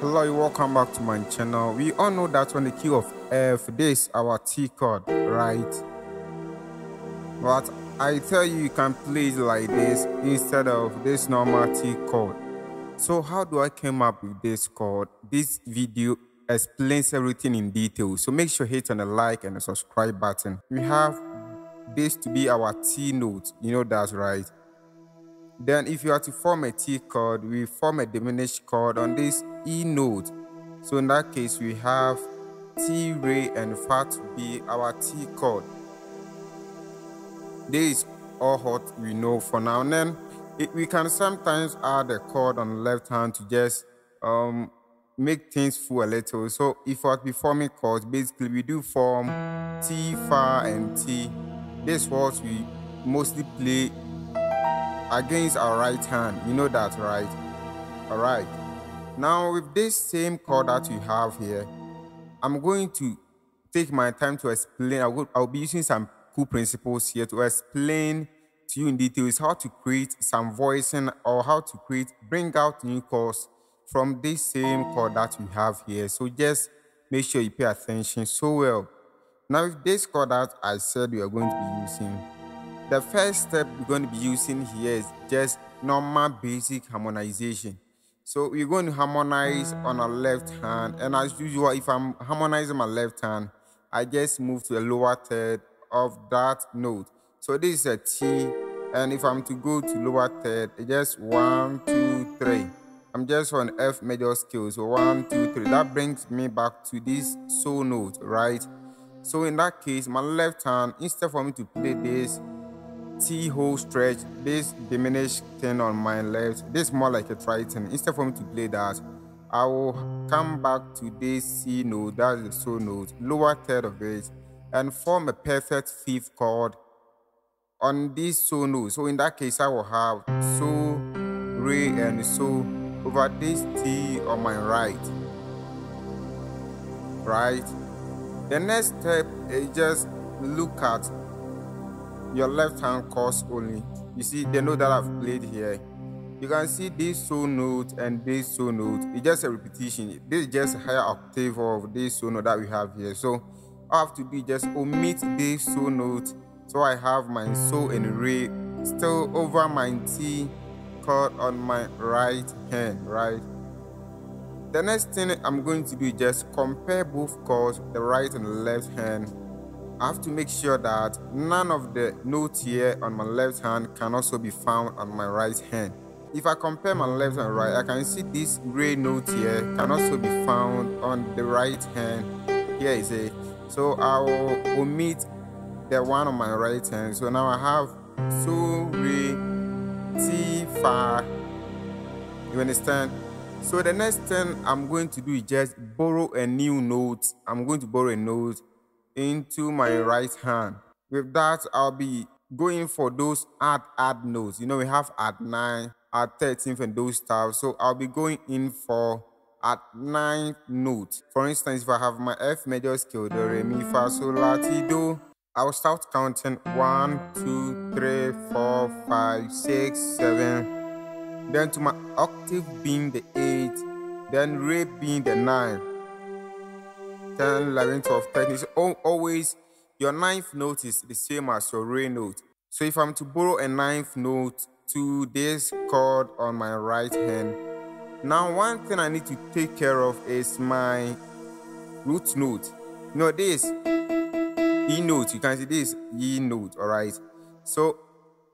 Hello, welcome back to my channel. We all know that on the key of F, this is our T chord, right? But I tell you, you can play it like this instead of this normal T chord. So how do I come up with this chord? This video explains everything in detail. So make sure you hit on the like and the subscribe button. We have this to be our T note. You know that's right. Then if you are to form a T chord, we form a diminished chord on this E note. So in that case, we have T, Re, and Fa to be our T chord. This is all what we know for now. And then we can sometimes add a chord on the left hand to just make things full a little. So if we are to be forming chords, basically we do form T, Fa, and T. This is what we mostly play against our right hand. You know that, right? All right. Now with this same chord that you have here, I'm going to take my time to explain. I'll be using some cool principles here to explain to you in details how to create some voicing or how to bring out new chords from this same chord that we have here. So just make sure you pay attention so well. Now with this chord that I said we are going to be using, the first step we're going to be using here is just normal basic harmonization. So we're going to harmonize on our left hand, and as usual, if I'm harmonizing my left hand, I just move to the lower third of that note. So this is a T, and if I'm to go to lower third, it's just 1, 2, 3. I'm just on F major scale, so 1, 2, 3. That brings me back to this So note, right? So in that case, my left hand, instead for me to play this T whole stretch, this diminished thing on my left, this more like a tritone. Instead for me to play that, I will come back to this C note, that's the So note, lower third of it, and form a perfect fifth chord on this So note. So in that case, I will have So, Re, and So over this T on my right. The next step is just look at your left hand chords only. You see the note that I've played here. You can see this So note and this So note. It's just a repetition. This is just a higher octave of this So note that we have here. So all I have to do is just omit this So note. So I have my So and Re still over my T chord on my right hand, right? The next thing I'm going to do is just compare both chords, the right and the left hand. I have to make sure that none of the notes here on my left hand can also be found on my right hand. If I compare my left and right, I can see this Re note here can also be found on the right hand. Here is it. So I will omit the one on my right hand. So now I have So, Re, T, Fa. You understand? So the next thing I'm going to do is just borrow a new note. I'm going to borrow a note into my right hand. With that, I'll be going for those add notes. You know, we have add 9, add 13th, and those stuff. So I'll be going in for add 9th note. For instance, if I have my F major scale, do, re, mi, fa, sol, la, ti, do, I'll start counting 1, 2, 3, 4, 5, 6, 7. Then to my octave being the 8, then Re being the 9. 10, 11, 12, 13. So always your 9th note is the same as your Re note. So if I'm to borrow a 9th note to this chord on my right hand, now one thing I need to take care of is my root note. You know, this E note, you can see this E note, all right? So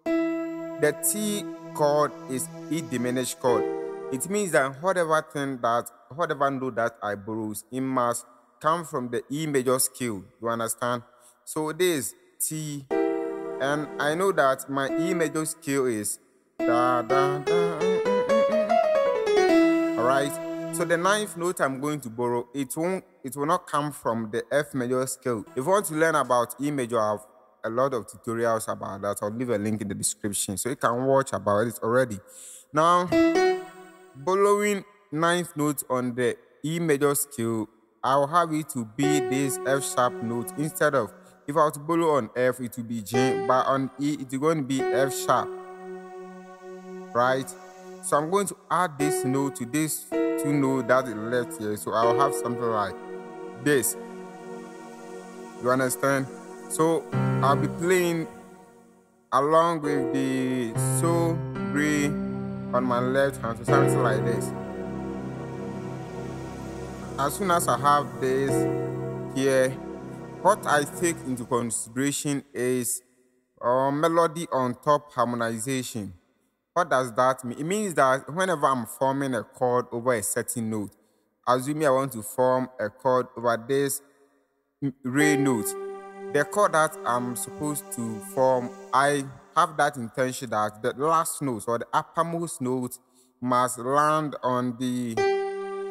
the T chord is E diminished chord. It means that whatever note that I borrow, it must come from the E major scale. You understand? So this T, and I know that my E major scale is da da da. All right. So the 9th note I'm going to borrow, it will not come from the F major scale. If you want to learn about E major, I have a lot of tutorials about that. I'll leave a link in the description so you can watch about it already. Now, borrowing 9th note on the E major scale, I'll have it to be this F sharp note. Instead of, if I were to borrow on F, it will be G, but on E, it's going to be F sharp, right? So I'm going to add this note to this two notes that is left here. So I'll have something like this. You understand? So I'll be playing along with the so, re on my left hand, so something like this. As soon as I have this here, what I take into consideration is melody on top harmonization. What does that mean? It means that whenever I'm forming a chord over a certain note, assuming I want to form a chord over this re note, the chord that I'm supposed to form, I have that intention that the last note or the uppermost note must land on the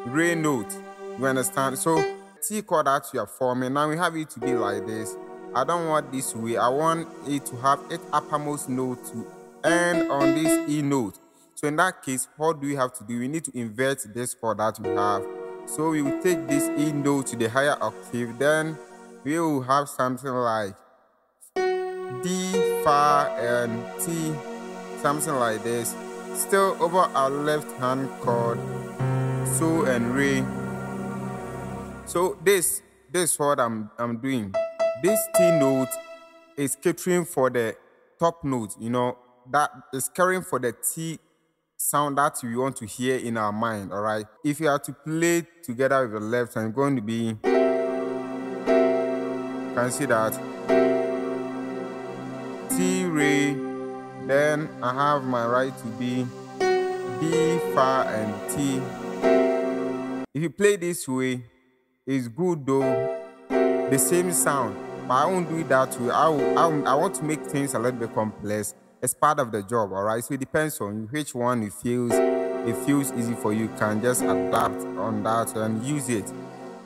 re note. You understand? So T chord that you are forming, now we have it to be like this. I don't want this way. I want it to have its uppermost note to end on this E note. So in that case, what do we have to do? We need to invert this chord that we have. So we will take this E note to the higher octave, then we will have something like D, Fa, and T, something like this. Still over our left hand chord, So and Re. So this is what I'm doing. This T note is catering for the top note, that is caring for the T sound that we want to hear in our mind, all right? If you are to play together with the left, I'm going to be, you can see that T, Re, then I have my right to be D, Fa, and T. If you play this way, it's good though, the same sound, but I won't do it that way. I want to make things a little bit complex. It's part of the job, all right? So it depends on you, which one it feels easy for you. You can just adapt on that and use it.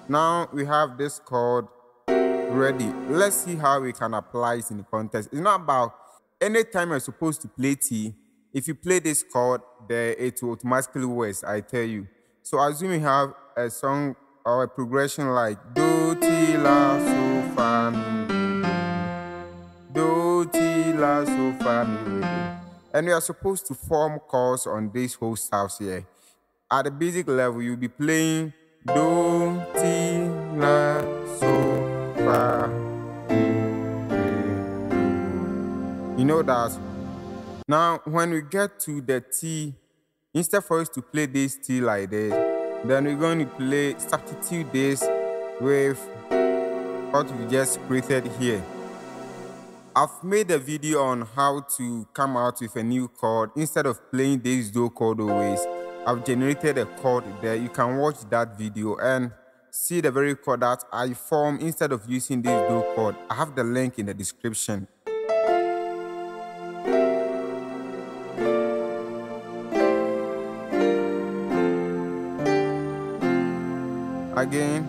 Now we have this chord ready. Let's see how we can apply it in the context. It's not about anytime you're supposed to play T. If you play this chord, there it will automatically work, I tell you. So assume you have a song or a progression like Do, Ti, La, So, Fa, Mi, Do, Ti, La, So, Fa, Mi, Re. And we are supposed to form chords on these whole stuffs here. At the basic level, you'll be playing Do, Ti, La, So, Fa, Mi, Re. You know that. Now, when we get to the T, instead for us to play this T like this, then we're going to substitute this with what we just created here. I've made a video on how to come out with a new chord. Instead of playing this Do chord always, I've generated a chord there. You can watch that video and see the very chord that I formed instead of using this Do chord. I have the link in the description. Again,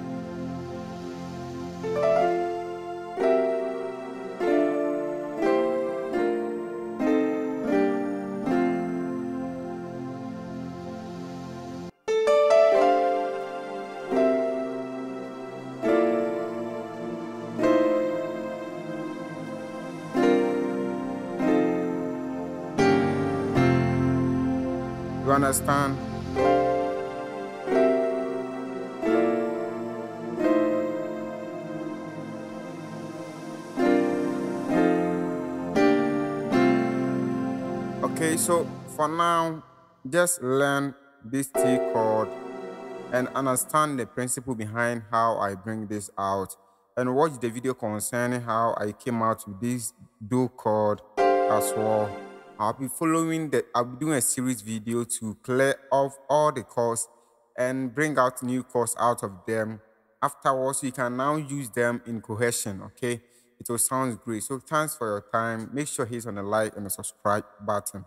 you understand? Okay, so for now, just learn this T chord and understand the principle behind how I bring this out, and watch the video concerning how I came out with this Do chord as well. I'll be doing a series video to clear off all the chords and bring out new chords out of them. Afterwards, you can now use them in cohesion, okay? It will sound great. So thanks for your time. Make sure you hit on the like and the subscribe button.